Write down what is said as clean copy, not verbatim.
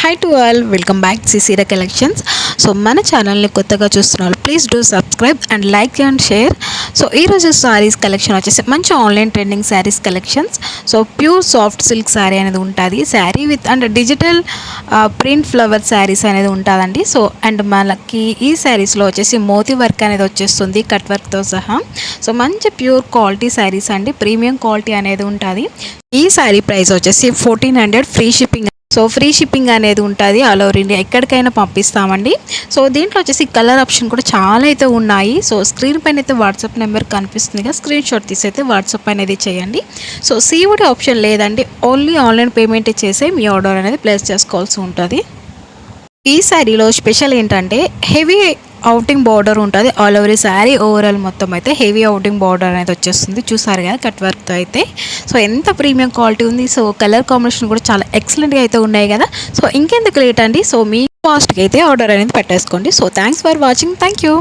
Hi to all, welcome back సిసిరా collections. So మన ఛానల్ని కొత్తగా చూస్తున్నారు, please do subscribe and like and share. So ఈరోజు శారీస్ కలెక్షన్ వచ్చేసి మంచి online trending saris collections. So pure soft silk sari అనేది ఉంటుంది, sari with and digital print flower saris అనేది ఉంటుందండి. సో అండ్ మనకి ఈ శారీస్లో వచ్చేసి మోతీ వర్క్ అనేది వచ్చేస్తుంది, కట్ వర్క్తో సహా. సో మంచి ప్యూర్ క్వాలిటీ శారీస్ అండి, ప్రీమియం క్వాలిటీ అనేది ఉంటుంది. ఈ శారీ ప్రైస్ వచ్చేసి 1400 free shipping. So free shipping అనేది ఉంటుంది, ఆల్ ఓవర్ ఇండియా ఎక్కడికైనా పంపిస్తామండి. సో దీంట్లో వచ్చేసి కలర్ ఆప్షన్ కూడా చాలా అయితే ఉన్నాయి. సో స్క్రీన్ పైన అయితే వాట్సాప్ నెంబర్ కనిపిస్తుంది కదా, స్క్రీన్ షాట్ తీసి అయితే వాట్సాప్ అనేది చేయండి. సో సీఓడి ఆప్షన్ లేదండి, ఓన్లీ ఆన్లైన్ పేమెంట్ చేసే మీ ఆర్డర్ అనేది ప్లేస్ చేసుకోవాల్సి ఉంటుంది. ఈ శారీలో స్పెషల్ ఏంటంటే హెవీ అవుటింగ్ బార్డర్ ఉంటుంది, ఆల్ ఓవర్ ఈ శారీ ఓవరాల్ మొత్తం అయితే హెవీ అవుటింగ్ బార్డర్ అనేది వచ్చేస్తుంది. చూసారు కదా కట్ వర్క్తో అయితే. సో ఎంత ప్రీమియం క్వాలిటీ ఉంది. సో కలర్ కాంబినేషన్ కూడా చాలా ఎక్సలెంట్గా అయితే ఉన్నాయి కదా. సో ఇంకెందుకు లేట్ అండి, సో మీ ఫాస్ట్గా అయితే ఆర్డర్ అనేది పెట్టేసుకోండి. So thanks for watching, thank you.